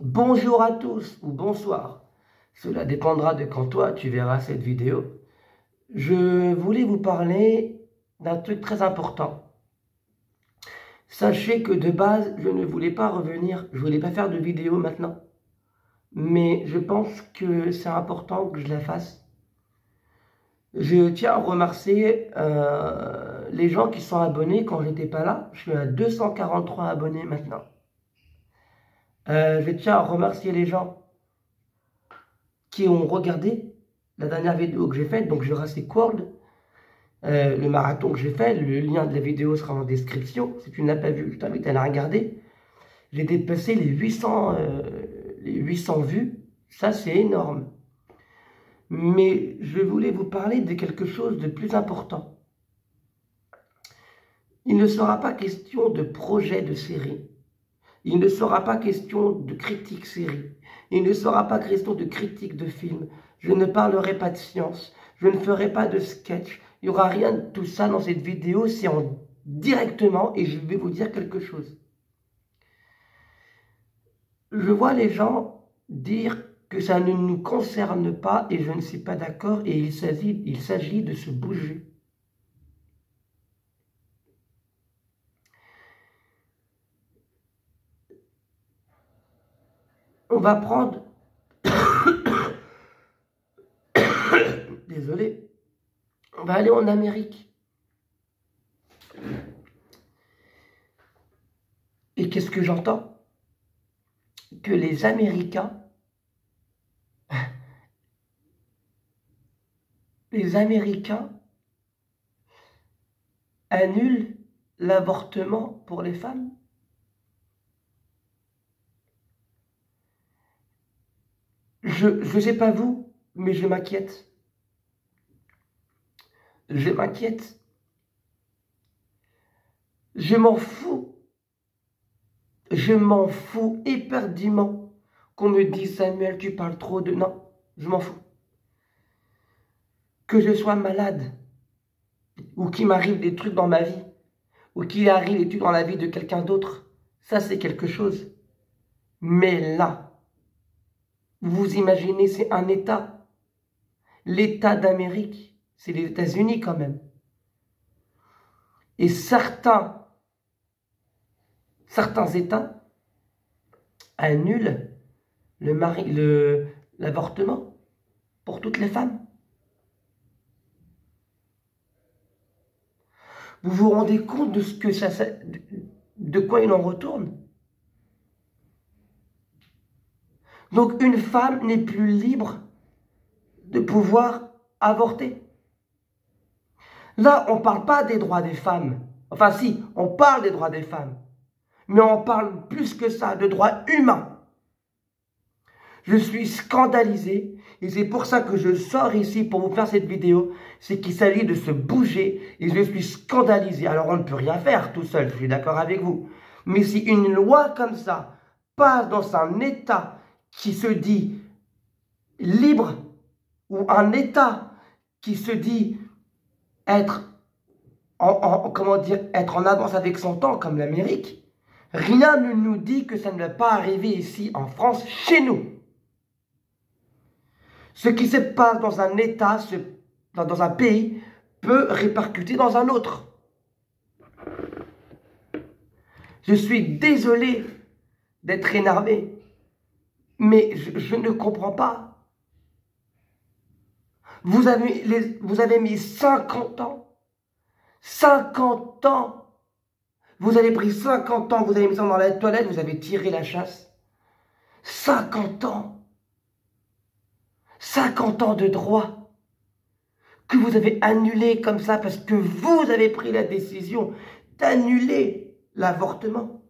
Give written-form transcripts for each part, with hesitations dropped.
Bonjour à tous ou bonsoir. Cela dépendra de quand toi tu verras cette vidéo. Je voulais vous parler d'un truc très important. Sachez que de base, je ne voulais pas revenir, je voulais pas faire de vidéo maintenant. Mais je pense que c'est important que je la fasse. Je tiens à remercier les gens qui sont abonnés quand j'étais pas là. Je suis à 243 abonnés maintenant. Je tiens à remercier les gens qui ont regardé la dernière vidéo que j'ai faite, donc Jurassic World, le marathon que j'ai fait, le lien de la vidéo sera en description. Si tu ne l'as pas vu, je t'invite à la regarder. J'ai dépassé les 800 vues, ça c'est énorme. Mais je voulais vous parler de quelque chose de plus important. Il ne sera pas question de projet de série. Il ne sera pas question de critique série. Il ne sera pas question de critique de film. Je ne parlerai pas de science. Je ne ferai pas de sketch. Il n'y aura rien de tout ça dans cette vidéo. C'est directement et je vais vous dire quelque chose. Je vois les gens dire que ça ne nous concerne pas et je ne suis pas d'accord et il s'agit de se bouger. On va prendre... Désolé. On va aller en Amérique. Et qu'est-ce que j'entends? Que les Américains annulent l'avortement pour les femmes. Je ne sais pas vous, mais je m'inquiète. Je m'inquiète. Je m'en fous. Je m'en fous éperdument qu'on me dise Samuel, tu parles trop de... Non, je m'en fous. Que je sois malade, ou qu'il m'arrive des trucs dans ma vie, ou qu'il arrive des trucs dans la vie de quelqu'un d'autre, ça c'est quelque chose. Mais là, vous imaginez, c'est un État. L'État d'Amérique, c'est les États-Unis quand même. Et certains États annulent l'avortement pour toutes les femmes. Vous vous rendez compte de ce que de quoi il en retourne? Donc une femme n'est plus libre de pouvoir avorter. Là, on ne parle pas des droits des femmes. Enfin si, on parle des droits des femmes. Mais on parle plus que ça, de droits humains. Je suis scandalisé et c'est pour ça que je sors ici pour vous faire cette vidéo. C'est qu'il s'agit de se bouger et je suis scandalisé. Alors on ne peut rien faire tout seul, je suis d'accord avec vous. Mais si une loi comme ça passe dans un État qui se dit libre ou un État qui se dit être être en avance avec son temps comme l'Amérique, rien ne nous dit que ça ne va pas arriver ici en France, chez nous. Ce qui se passe dans un État, dans un pays, peut répercuter dans un autre. Je suis désolé d'être énervé, mais je ne comprends pas. Vous avez mis 50 ans. 50 ans. Vous avez pris 50 ans, vous avez mis ça dans la toilette, vous avez tiré la chasse. 50 ans. 50 ans de droit que vous avez annulé comme ça parce que vous avez pris la décision d'annuler l'avortement.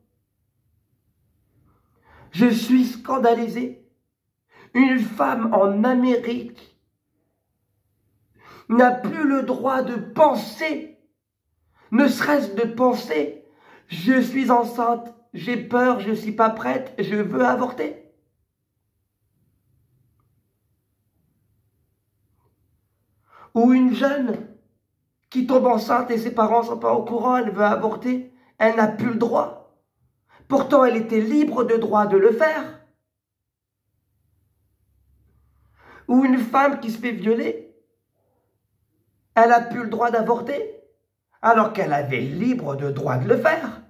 Je suis scandalisé. Une femme en Amérique n'a plus le droit de penser, ne serait-ce de penser. Je suis enceinte, j'ai peur, je ne suis pas prête, je veux avorter. Ou une jeune qui tombe enceinte et ses parents ne sont pas au courant, elle veut avorter, elle n'a plus le droit. Pourtant, elle était libre de droit de le faire. Ou une femme qui se fait violer, elle n'a plus le droit d'avorter, alors qu'elle avait libre de droit de le faire.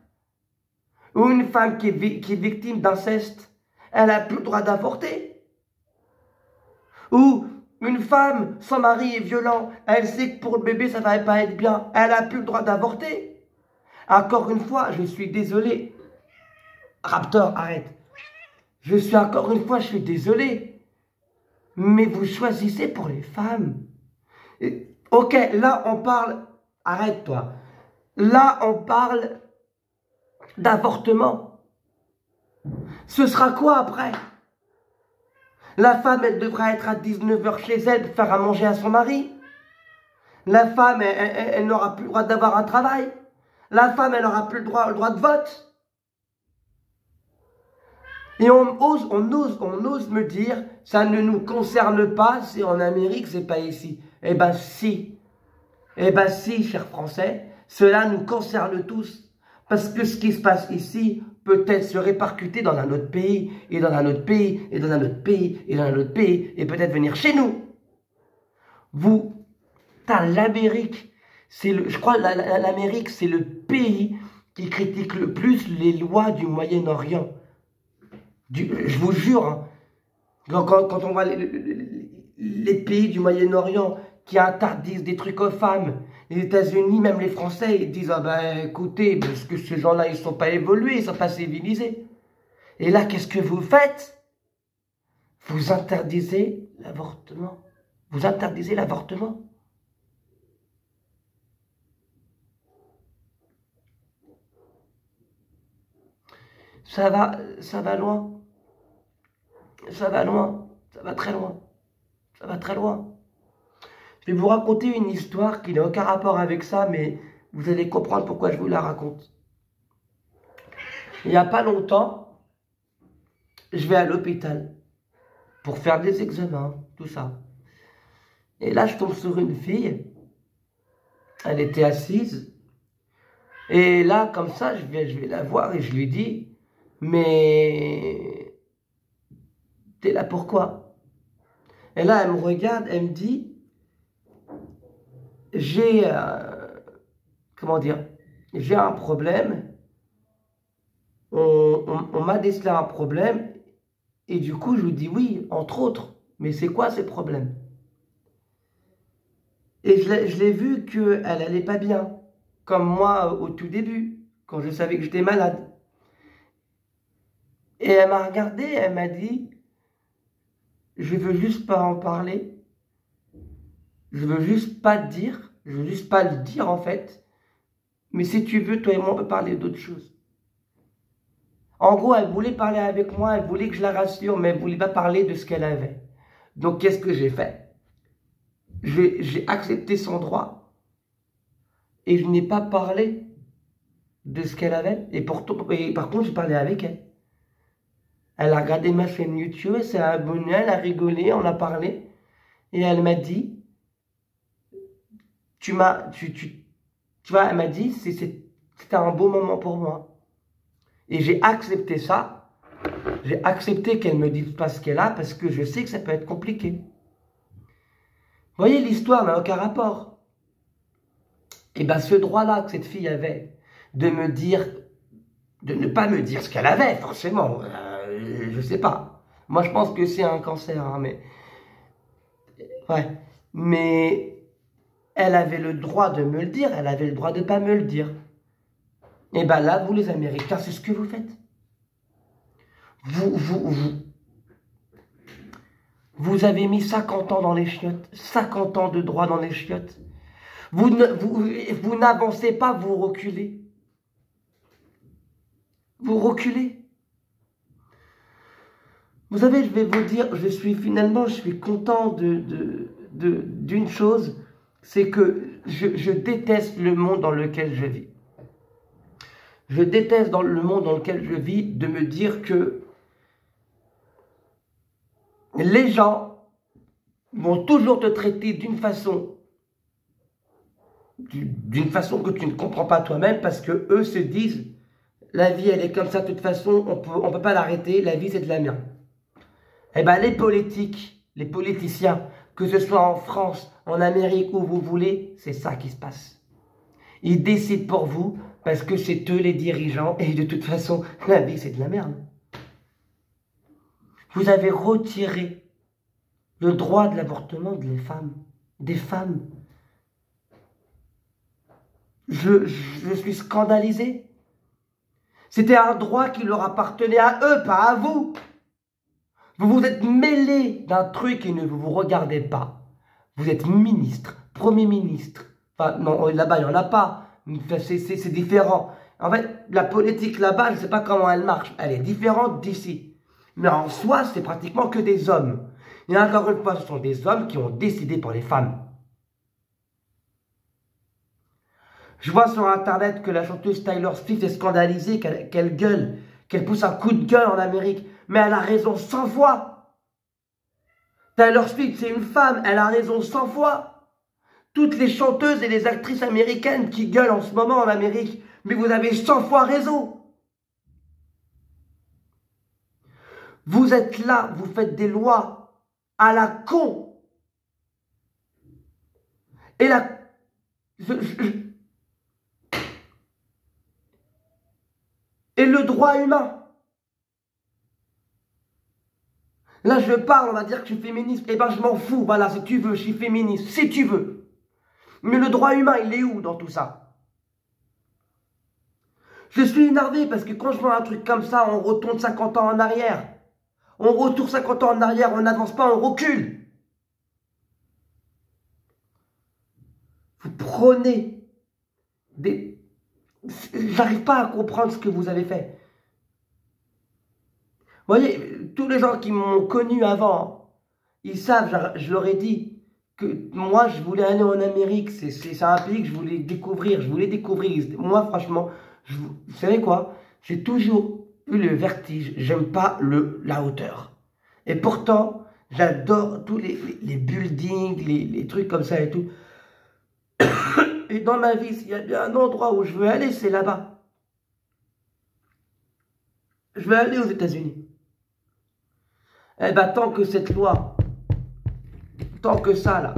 Ou une femme qui est victime d'inceste, elle n'a plus le droit d'avorter. Ou une femme, son mari est violent, elle sait que pour le bébé ça ne va pas être bien, elle n'a plus le droit d'avorter. Encore une fois, je suis désolé. Raptor, arrête. Je suis désolé. Mais vous choisissez pour les femmes. Ok, là on parle, arrête-toi. Là on parle d'avortement. Ce sera quoi après? La femme, elle devra être à 19h chez elle pour faire à manger à son mari. La femme, elle n'aura plus le droit d'avoir un travail. La femme, elle n'aura plus le droit de vote. Et on ose me dire, ça ne nous concerne pas, c'est en Amérique, c'est pas ici. Eh ben si. Eh ben si, chers Français, cela nous concerne tous. Parce que ce qui se passe ici peut-être se répercuter dans un autre pays, et dans un autre pays, et dans un autre pays, et dans un autre pays, et peut-être venir chez nous. L'Amérique, je crois l'Amérique, c'est le pays qui critique le plus les lois du Moyen-Orient. Je vous jure, hein, quand on voit les pays du Moyen-Orient qui interdisent des trucs aux femmes, les États-Unis, même les Français, ils disent « Ah ben écoutez, parce que ces gens-là, ils ne sont pas évolués, ils ne sont pas civilisés. » Et là, qu'est-ce que vous faites? Vous interdisez l'avortement. Vous interdisez l'avortement. Ça va loin. Ça va loin. Ça va très loin. Ça va très loin. Je vais vous raconter une histoire qui n'a aucun rapport avec ça, mais vous allez comprendre pourquoi je vous la raconte. Il n'y a pas longtemps, je vais à l'hôpital pour faire des examens, tout ça. Et là, je tombe sur une fille. Elle était assise. Et là, comme ça, je vais la voir et je lui dis, mais t'es là pourquoi? Et là, elle me regarde, elle me dit, j'ai, comment dire, j'ai un problème, on m'a décelé un problème, et du coup, je lui dis oui, entre autres, mais c'est quoi ce problème? Et je l'ai vu qu'elle allait pas bien, comme moi au tout début, quand je savais que j'étais malade. Et elle m'a regardé, elle m'a dit, je veux juste pas en parler, je veux juste pas te dire, je veux juste pas le dire en fait, mais si tu veux, toi et moi, on peut parler d'autre chose. En gros, elle voulait parler avec moi, elle voulait que je la rassure, mais elle voulait pas parler de ce qu'elle avait. Donc, qu'est-ce que j'ai fait? J'ai accepté son droit et je n'ai pas parlé de ce qu'elle avait. Et par contre, j'ai parlé avec elle. Elle a regardé ma chaîne YouTube, elle s'est abonnée, elle a rigolé, on a parlé. Et elle m'a dit, tu vois, elle m'a dit, c'était un beau moment pour moi. Et j'ai accepté ça. J'ai accepté qu'elle me dise pas ce qu'elle a parce que je sais que ça peut être compliqué. Vous voyez, l'histoire n'a aucun rapport. Et bien, ce droit-là que cette fille avait de me dire, de ne pas me dire ce qu'elle avait, forcément, je sais pas. Moi, je pense que c'est un cancer, hein, mais... Ouais. Mais elle avait le droit de me le dire, elle avait le droit de ne pas me le dire. Et bien là, vous les Américains, c'est ce que vous faites. Vous avez mis 50 ans dans les chiottes, 50 ans de droit dans les chiottes. Vous n'avancez pas, vous reculez. Vous reculez. Vous savez, je vais vous dire, je suis content d'une chose, c'est que je déteste le monde dans lequel je vis. Je déteste dans le monde dans lequel je vis de me dire que les gens vont toujours te traiter d'une façon que tu ne comprends pas toi-même parce que eux se disent la vie elle est comme ça de toute façon, on peut pas l'arrêter, la vie c'est de la merde. Eh bien les politiques les politiciens, que ce soit en France, en Amérique, où vous voulez, c'est ça qui se passe. Ils décident pour vous parce que c'est eux les dirigeants et de toute façon, la vie c'est de la merde. Vous avez retiré le droit de l'avortement des femmes. Je suis scandalisé. C'était un droit qui leur appartenait à eux, pas à vous. Vous vous êtes mêlé d'un truc et ne vous regardez pas. Vous êtes ministre, premier ministre. Enfin, non, là-bas, il n'y en a pas. C'est différent. En fait, la politique là-bas, je ne sais pas comment elle marche. Elle est différente d'ici. Mais en soi, c'est pratiquement que des hommes. Et encore une fois, ce sont des hommes qui ont décidé pour les femmes. Je vois sur Internet que la chanteuse Taylor Swift est scandalisée, qu'elle gueule, qu'elle pousse un coup de gueule en Amérique. Mais elle a raison 100 fois. Taylor Swift, c'est une femme, elle a raison 100 fois. Toutes les chanteuses et les actrices américaines qui gueulent en ce moment en Amérique, mais vous avez 100 fois raison. Vous êtes là, vous faites des lois à la con. Et la... Et le droit humain. Là, je parle, on va dire que je suis féministe. Eh ben, je m'en fous. Voilà, si tu veux, je suis féministe. Si tu veux. Mais le droit humain, il est où dans tout ça? Je suis énervé parce que quand je vois un truc comme ça, on retourne 50 ans en arrière. On retourne 50 ans en arrière, on n'avance pas, on recule. Vous prenez des... J'arrive pas à comprendre ce que vous avez fait. Vous voyez, tous les gens qui m'ont connu avant, ils savent, je leur ai dit que moi, je voulais aller en Amérique. C'est un pays que je voulais découvrir. Moi, franchement, vous savez quoi? J'ai toujours eu le vertige. J'aime pas la hauteur. Et pourtant, j'adore tous les buildings, les trucs comme ça et tout. Et dans ma vie, s'il y a bien un endroit où je veux aller, c'est là-bas. Je veux aller aux États-Unis. Eh bien, tant que cette loi, tant que ça, là,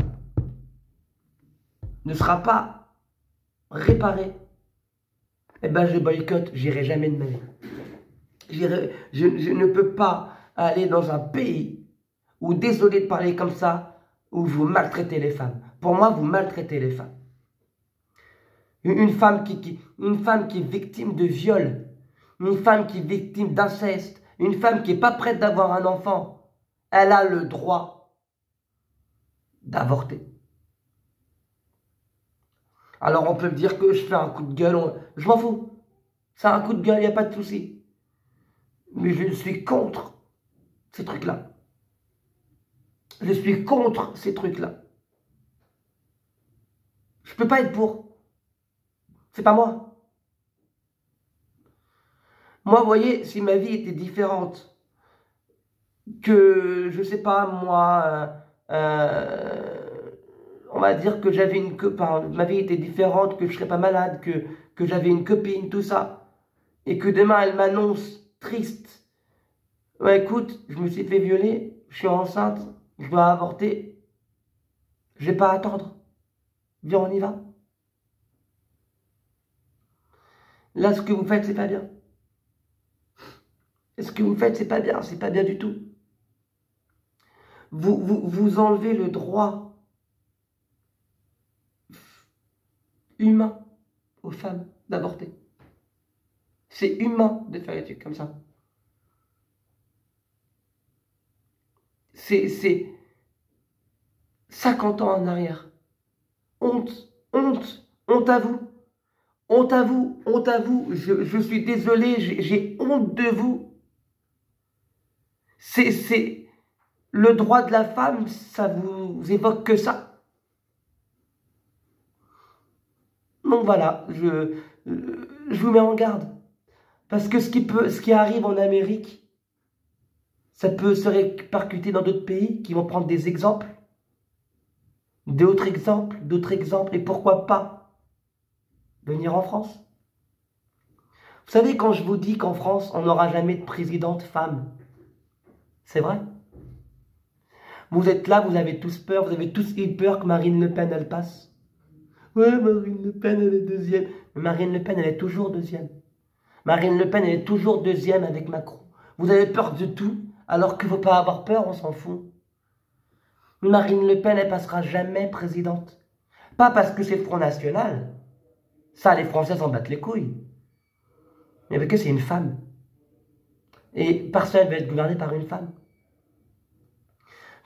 ne sera pas réparé, eh ben, je boycotte, j'irai jamais de ma vie. Je ne peux pas aller dans un pays où, désolé de parler comme ça, où vous maltraitez les femmes. Pour moi, vous maltraitez les femmes. Une femme qui est victime de viol, une femme qui est victime d'inceste, une femme qui n'est pas prête d'avoir un enfant, elle a le droit d'avorter. Alors on peut me dire que je fais un coup de gueule, je m'en fous. C'est un coup de gueule, il n'y a pas de souci. Mais je suis contre ces trucs-là. Je suis contre ces trucs-là. Je ne peux pas être pour. C'est pas moi. Moi, vous voyez, si ma vie était différente, que, je sais pas, moi, on va dire que j'avais une copine, ma vie était différente, que je serais pas malade, que j'avais une copine, tout ça, et que demain elle m'annonce triste, ouais, écoute, je me suis fait violer, je suis enceinte, je dois avorter, je vais pas attendre, viens on y va. Là, ce que vous faites, c'est pas bien. Ce que vous faites, c'est pas bien du tout. Vous enlevez le droit humain aux femmes d'avorter. C'est humain de faire des trucs comme ça. C'est 50 ans en arrière. Honte, honte, honte à vous. Honte à vous, honte à vous. Je suis désolé, j'ai honte de vous. C'est le droit de la femme, ça vous évoque que ça. Donc voilà, je vous mets en garde. Parce que ce qui arrive en Amérique, ça peut se répercuter dans d'autres pays qui vont prendre des exemples, d'autres exemples, et pourquoi pas venir en France. Vous savez, quand je vous dis qu'en France, on n'aura jamais de présidente femme, c'est vrai. Vous êtes là, vous avez tous peur, vous avez tous eu peur que Marine Le Pen, elle passe. Ouais, Marine Le Pen, elle est deuxième. Mais Marine Le Pen, elle est toujours deuxième. Marine Le Pen, elle est toujours deuxième avec Macron. Vous avez peur de tout, alors qu'il ne faut pas avoir peur, on s'en fout. Marine Le Pen, elle passera jamais présidente. Pas parce que c'est le Front National. Ça, les Français s'en battent les couilles. Mais parce que c'est une femme. Et personne ne va être gouverné par une femme.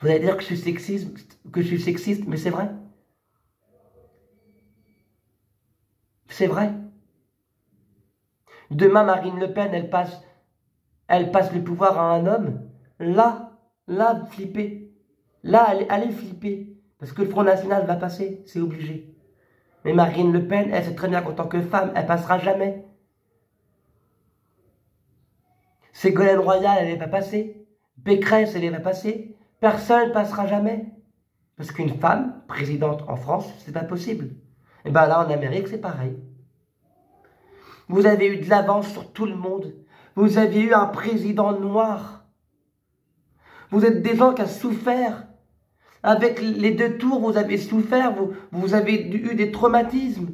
Vous allez dire que je suis sexiste, mais c'est vrai. C'est vrai. Demain, Marine Le Pen, elle passe le pouvoir à un homme. Là, flippez. Là, allez flipper. Parce que le Front National va passer, c'est obligé. Mais Marine Le Pen, elle sait très bien qu'en tant que femme, elle passera jamais. Ségolène Royal, elle n'est pas passée. Pécresse, elle n'est pas passée. Personne ne passera jamais. Parce qu'une femme, présidente en France, c'est pas possible. Et bien là, en Amérique, c'est pareil. Vous avez eu de l'avance sur tout le monde. Vous avez eu un président noir. Vous êtes des gens qui ont souffert. Avec les 2 tours, vous avez souffert. Vous avez eu des traumatismes.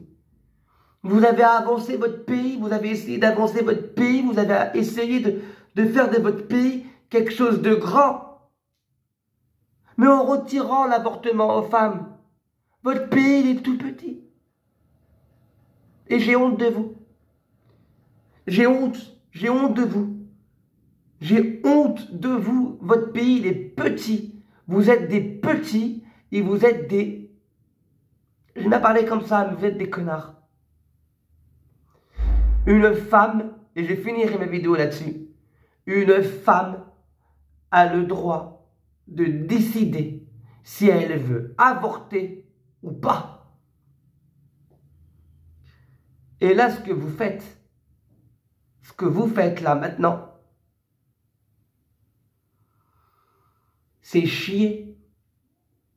Vous avez avancé votre pays. Vous avez essayé d'avancer votre pays. Vous avez essayé de faire de votre pays quelque chose de grand. Mais en retirant l'avortement aux femmes, votre pays, il est tout petit. Et j'ai honte de vous. J'ai honte de vous. J'ai honte de vous. Votre pays, il est petit. Vous êtes des petits et vous êtes des... Je vais pas parler comme ça, mais vous êtes des connards. Une femme, et je finirai ma vidéo là-dessus, une femme a le droit de décider si elle veut avorter ou pas. Et là, ce que vous faites là maintenant, c'est chier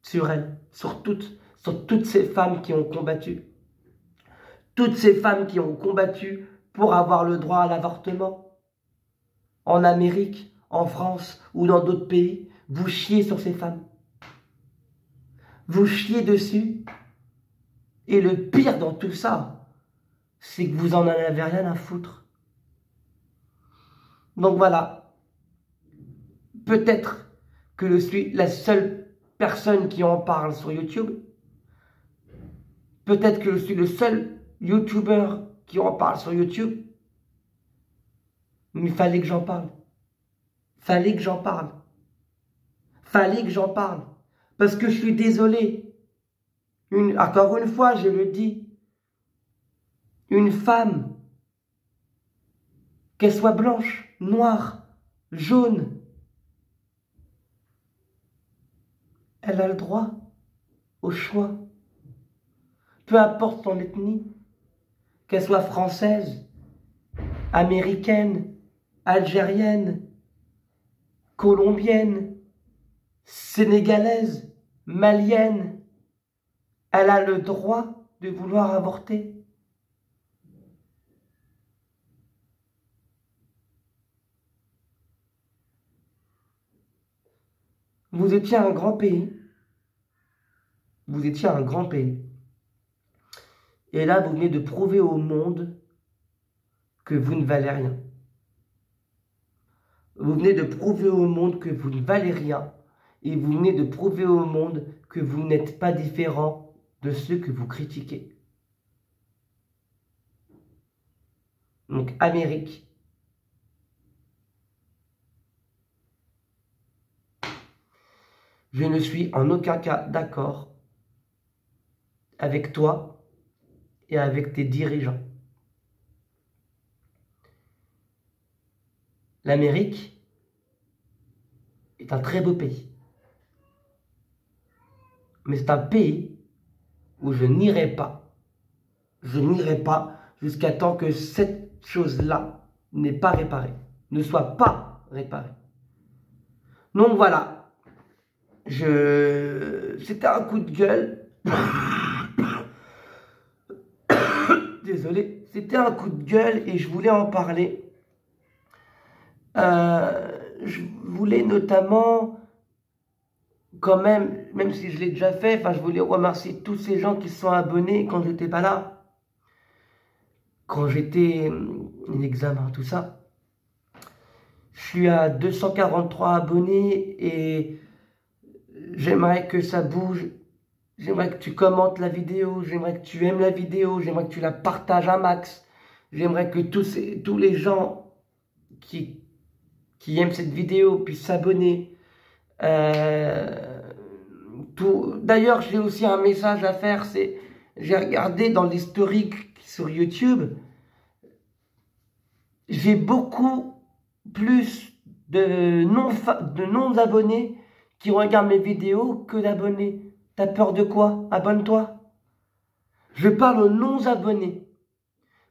sur elle, sur toutes ces femmes qui ont combattu. Toutes ces femmes qui ont combattu pour avoir le droit à l'avortement. En Amérique, en France ou dans d'autres pays, vous chiez sur ces femmes. Vous chiez dessus. Et le pire dans tout ça, c'est que vous en avez rien à foutre. Donc voilà. Peut-être que je suis la seule personne qui en parle sur YouTube. Peut-être que je suis le seul YouTuber qui en parle sur YouTube. Mais il fallait que j'en parle. Fallait que j'en parle. Fallait que j'en parle. Parce que je suis désolé. Encore une fois, je le dis. Une femme, qu'elle soit blanche, noire, jaune, elle a le droit au choix. Peu importe son ethnie, qu'elle soit française, américaine, algérienne, colombienne, sénégalaise, malienne, elle a le droit de vouloir avorter. Vous étiez un grand pays. Vous étiez un grand pays. Et là, vous venez de prouver au monde que vous ne valez rien. Vous venez de prouver au monde que vous ne valez rien. Et vous venez de prouver au monde que vous n'êtes pas différent de ceux que vous critiquez. Donc, Amérique. Je ne suis en aucun cas d'accord avec toi et avec tes dirigeants. L'Amérique est un très beau pays. Mais c'est un pays où je n'irai pas. Je n'irai pas jusqu'à temps que cette chose-là n'est pas réparée. Ne soit pas réparée. Donc voilà. C'était un coup de gueule. Désolé. C'était un coup de gueule et je voulais en parler. Je voulais notamment quand même si je l'ai déjà fait, enfin, je voulais remercier tous ces gens qui se sont abonnés quand j'étais pas là. Quand j'étais en examen, tout ça. Je suis à 243 abonnés et j'aimerais que ça bouge. J'aimerais que tu commentes la vidéo, j'aimerais que tu aimes la vidéo, j'aimerais que tu la partages un max. J'aimerais que tous les gens qui aiment cette vidéo puissent s'abonner. D'ailleurs, j'ai aussi un message à faire, j'ai regardé dans l'historique sur YouTube, j'ai beaucoup plus de non-abonnés qui regardent mes vidéos que d'abonnés. T'as peur de quoi? Abonne-toi. Je parle aux non-abonnés.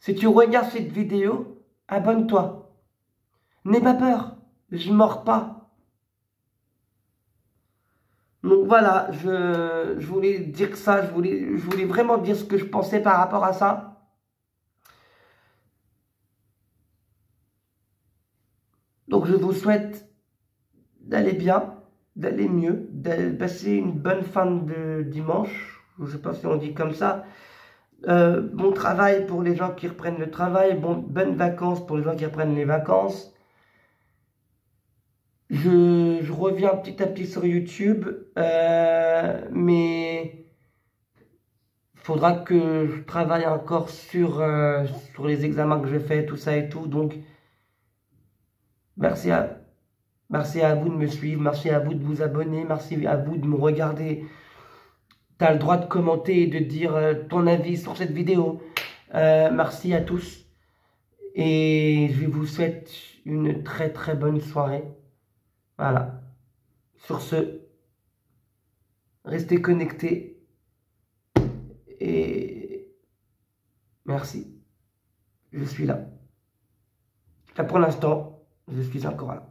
Si tu regardes cette vidéo, abonne-toi. N'aie pas peur, je mords pas. Donc voilà, je voulais dire ça, je voulais vraiment dire ce que je pensais par rapport à ça. Donc je vous souhaite d'aller bien, d'aller mieux, de passer une bonne fin de dimanche. Je ne sais pas si on dit comme ça. Bon travail pour les gens qui reprennent le travail, bonnes vacances pour les gens qui reprennent les vacances. Je reviens petit à petit sur YouTube, mais il faudra que je travaille encore sur les examens que j'ai fait, tout ça et tout. Donc, merci à vous de me suivre, merci à vous de vous abonner, merci à vous de me regarder. Tu as le droit de commenter et de dire ton avis sur cette vidéo. Merci à tous. Et je vous souhaite une très très bonne soirée. Voilà. Sur ce, restez connectés. Et merci. Je suis là. Là pour l'instant, je suis encore là.